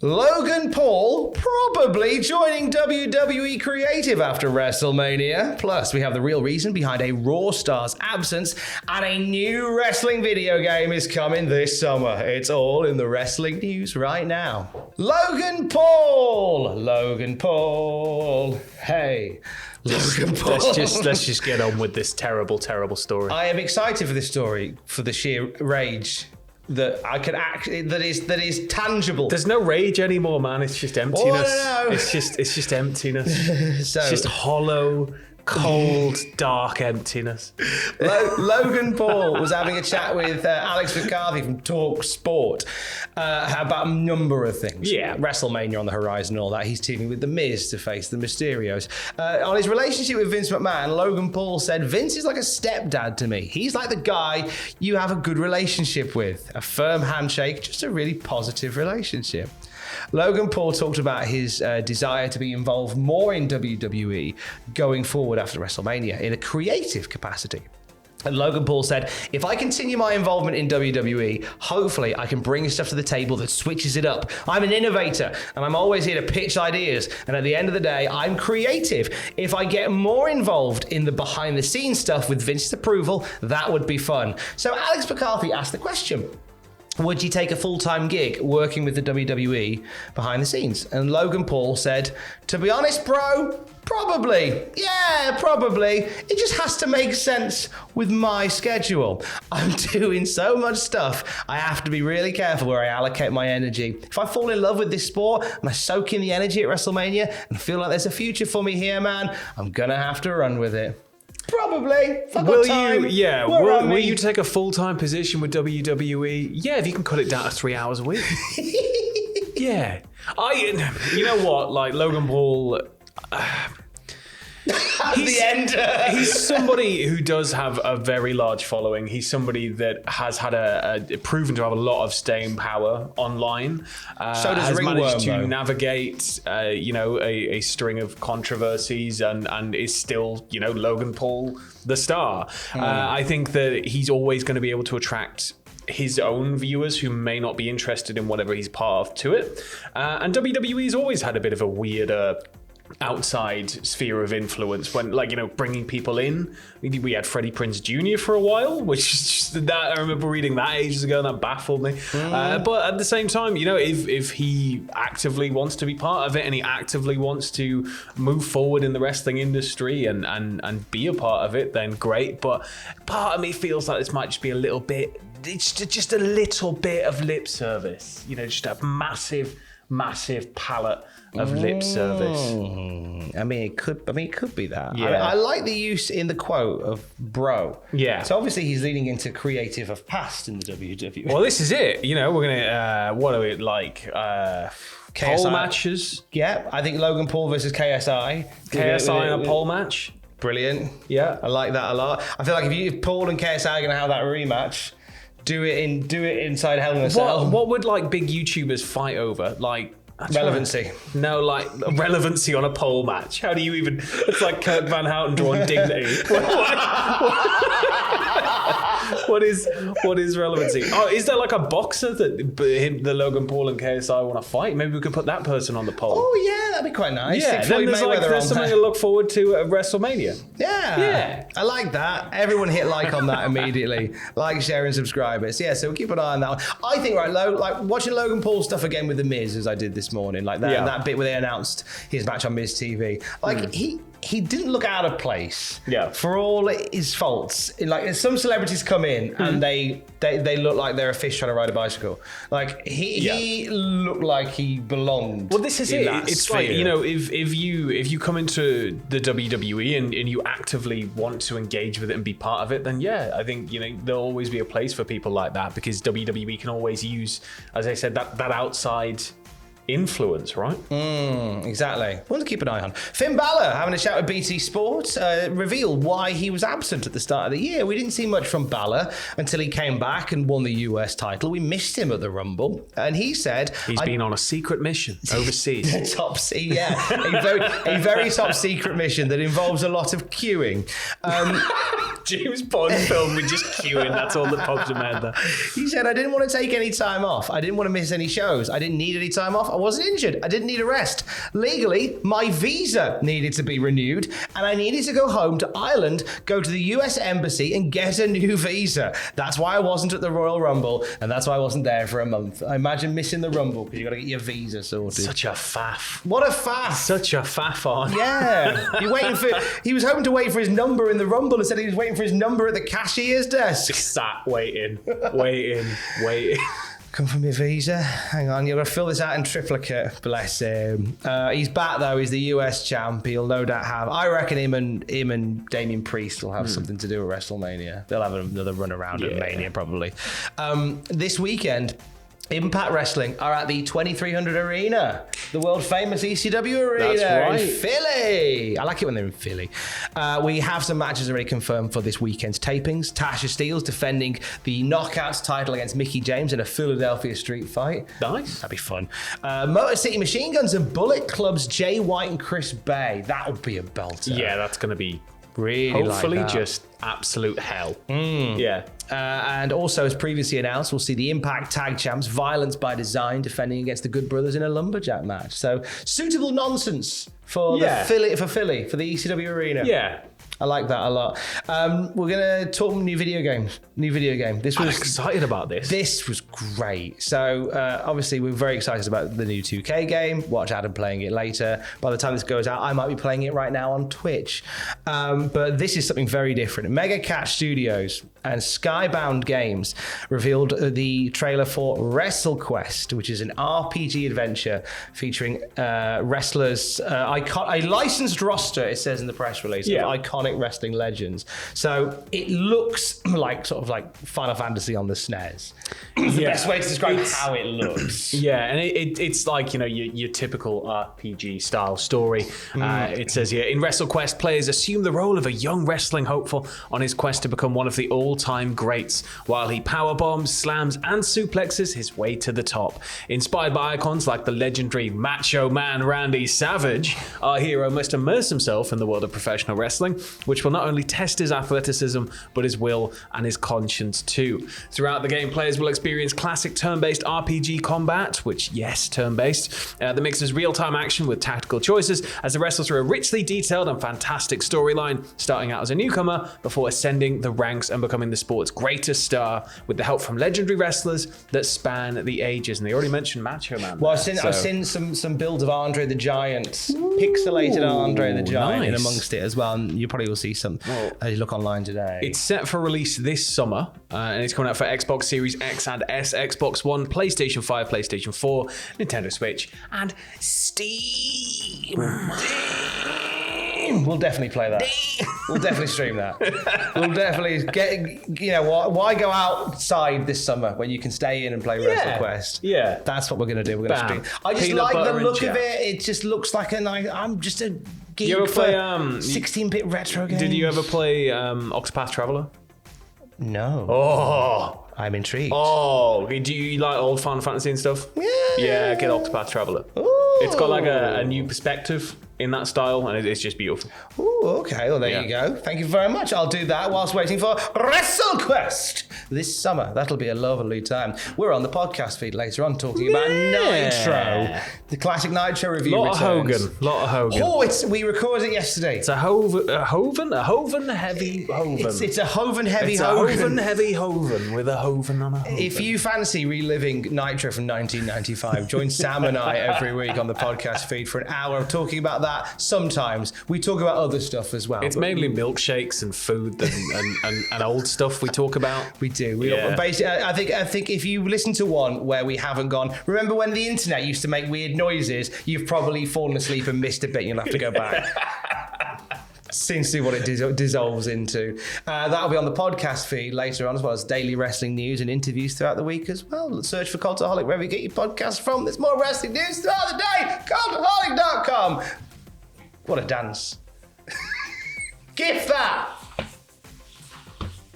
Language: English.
Logan Paul probably joining WWE Creative after WrestleMania. Plus, we have the real reason behind a Raw star's absence, and a new wrestling video game is coming this summer. It's all in the wrestling news right now. Logan Paul! Logan Paul! Hey. Logan Paul. Let's just get on with this terrible story. I am excited for this story, for the sheer rage that I can that is tangible. There's no rage anymore, man. It's just emptiness. Oh, no. It's just emptiness. It's just hollow, cold, dark emptiness. Logan Paul was having a chat with Alex McCarthy from Talk Sport about a number of things. Yeah. WrestleMania on the horizon and all that. He's teaming with The Miz to face the Mysterios. On his relationship with Vince McMahon, Logan Paul said, Vince is like a stepdad to me. He's like the guy you have a good relationship with. A firm handshake, just a really positive relationship. Logan Paul talked about his desire to be involved more in WWE going forward after WrestleMania in a creative capacity. And Logan Paul said, if I continue my involvement in WWE, hopefully I can bring stuff to the table that switches it up. I'm an innovator and I'm always here to pitch ideas. And at the end of the day, I'm creative. If I get more involved in the behind the scenes stuff with Vince's approval, that would be fun. So Alex McCarthy asked the question, would you take a full-time gig working with the WWE behind the scenes? And Logan Paul said, to be honest, bro, probably. Yeah, probably. It just has to make sense with my schedule. I'm doing so much stuff. I have to be really careful where I allocate my energy. If I fall in love with this sport and I soak in the energy at WrestleMania and feel like there's a future for me here, man, I'm going to have to run with it. Probably. If I've got time, will you take a full-time position with WWE? Yeah, if you can cut it down to 3 hours a week. Yeah. You know what? Like Logan Paul. He's somebody who does have a very large following. He's somebody that has had proven to have a lot of staying power online. So does has Ringworm, managed to though. navigate, a string of controversies and is still, Logan Paul the star. I think that he's always going to be able to attract his own viewers who may not be interested in whatever he's part of to it. And WWE's always had a bit of a weirder outside sphere of influence when, bringing people in. We had Freddie Prinze Jr. for a while, which is just that I remember reading that ages ago and that baffled me. But at the same time, if he actively wants to be part of it and he actively wants to move forward in the wrestling industry and be a part of it, then great. But part of me feels like this might just be a little bit, it's just a little bit of lip service, just a massive palette of lip service. I mean, it could be that. Yeah. I like the use in the quote of bro. Yeah. So obviously he's leaning into creative of past in the WWE. Well, this is it. We're gonna what are it like? Pole matches. Yeah, I think Logan Paul versus KSI. KSI in a pole match. Brilliant. Yeah, I like that a lot. I feel like if Paul and KSI are gonna have that rematch, do it inside Hell in a Cell. What would big YouTubers fight over? Relevancy. No, relevancy on a pole match. How do you even? It's like Kirk Van Houten drawing dignity. What is relevancy? Oh, is there a boxer that the Logan Paul and KSI want to fight? Maybe we could put that person on the pole. Oh yeah, that'd be quite nice. Yeah, then there's something to look forward to at WrestleMania. Yeah, I like that. Everyone hit like on that immediately. Like, share, and subscribe us. Yeah, so we'll keep an eye on that one. I think watching Logan Paul stuff again with The Miz as I did this morning, that bit where they announced his match on Miz TV. He didn't look out of place. Yeah. For all his faults. Some celebrities come in and they look like they're a fish trying to ride a bicycle. He looked like he belonged. Well, this is in it. that It's sphere. if you come into the WWE and you actively want to engage with it and be part of it, then yeah, I think there'll always be a place for people like that because WWE can always use, as I said, that outside influence, right? Exactly. One to keep an eye on. Finn Balor, having a chat with BT Sport, revealed why he was absent at the start of the year. We didn't see much from Balor until he came back and won the US title. We missed him at the Rumble. And he said... He's been on a secret mission overseas. A very top secret mission that involves a lot of queuing. James Bond film with just queuing. That's all that pops in my head there. He said, I didn't want to take any time off. I didn't want to miss any shows. I didn't need any time off. I wasn't injured. I didn't need a rest. Legally, my visa needed to be renewed, and I needed to go home to Ireland, go to the US Embassy, and get a new visa. That's why I wasn't at the Royal Rumble, and that's why I wasn't there for a month. I imagine missing the Rumble because you got to get your visa sorted. Such a faff. What a faff. Such a faff on. Yeah. He was hoping to wait for his number in the Rumble, instead he was waiting for his number at the cashier's desk. Sat waiting. Come from your visa. Hang on, you're going to fill this out in triplicate. Bless him. He's back though. He's the US champ. He'll no doubt have. I reckon him and Damian Priest will have something to do with WrestleMania. They'll have another run around at Mania probably. This weekend, Impact Wrestling are at the 2300 Arena, the world famous ECW Arena. That's right. In Philly. I like it when they're in Philly. We have some matches already confirmed for this weekend's tapings. Tasha Steelz defending the Knockouts title against Mickie James in a Philadelphia street fight. Nice. That'd be fun. Motor City Machine Guns and Bullet Club's Jay White and Chris Bay. That'll be a belter. Yeah, that's going to be really hopefully like that. just absolute hell. Yeah. And also, as previously announced, we'll see the Impact Tag Champs, Violence by Design, defending against the Good Brothers in a lumberjack match. So, suitable nonsense for the Philly, for the ECW Arena. Yeah. I like that a lot. We're going to talk new video game. I'm excited about this. This was great. So, obviously, we're very excited about the new 2K game. Watch Adam playing it later. By the time this goes out, I might be playing it right now on Twitch. But this is something very different. Mega Cat Studios and Skybound Games revealed the trailer for WrestleQuest, which is an RPG adventure featuring wrestlers, a licensed roster, it says in the press release, of iconic wrestling legends. So it looks like sort of like Final Fantasy on the SNES. It's the best way to describe how it looks. Yeah, and it's like, you know, your typical RPG style story. It says here, in WrestleQuest, players assume the role of a young wrestling hopeful on his quest to become one of the all-time greats, while he powerbombs, slams, and suplexes his way to the top. Inspired by icons like the legendary Macho Man Randy Savage, our hero must immerse himself in the world of professional wrestling, which will not only test his athleticism, but his will and his conscience too. Throughout the game, players will experience classic turn-based RPG combat, which, yes, turn-based, that mixes real-time action with tactical choices as the wrestlers through a richly detailed and fantastic storyline, starting out as a newcomer before ascending the ranks and becoming the sport's greatest star with the help from legendary wrestlers that span the ages. And they already mentioned Macho Man. Well, I've seen some builds of Andre the Giant, pixelated Andre the Giant in amongst it as well, and you probably will see some as you look online today. It's set for release this summer, and it's coming out for Xbox Series X and S, Xbox One, PlayStation 5, PlayStation 4, Nintendo Switch, and Steam. We'll definitely play that. We'll definitely stream that. We'll definitely get, you know, why go outside this summer when you can stay in and play WrestleQuest? Yeah. That's what we're going to do. We're going to stream. I just like the look of it. It just looks like I'm just a geek you ever play, for 16-bit retro games. Did you ever play Octopath Traveler? No. Oh. I'm intrigued. Oh, do you like old Final Fantasy and stuff? Yeah, get Octopath Traveler. Ooh. It's got like a new perspective in that style, and it's just beautiful. Ooh, okay. Well, there you go. Thank you very much. I'll do that whilst waiting for WrestleQuest this summer. That'll be a lovely time. We're on the podcast feed later on talking about Nitro. The classic Nitro review returns. Lot of Hogan. Oh, we recorded it yesterday. It's a Hoven heavy Hoven. It's a Hoven heavy It's Hoven. a Hoven heavy Hoven with a Hoven on a Hoven. If you fancy reliving Nitro from 1995, join Sam and I every week on the podcast feed for an hour of talking about that. Sometimes we talk about other stuff as well. It's mainly milkshakes and food and old stuff we talk about. We do. Basically, I think if you listen to one where we haven't gone, remember when the internet used to make weird noises, you've probably fallen asleep and missed a bit and you'll have to go back. Seems to be what it dissolves into. That'll be on the podcast feed later on, as well as daily wrestling news and interviews throughout the week as well. Search for Cultaholic wherever you get your podcasts from. There's more wrestling news throughout the day. Cultaholic.com. What a dance. Give that.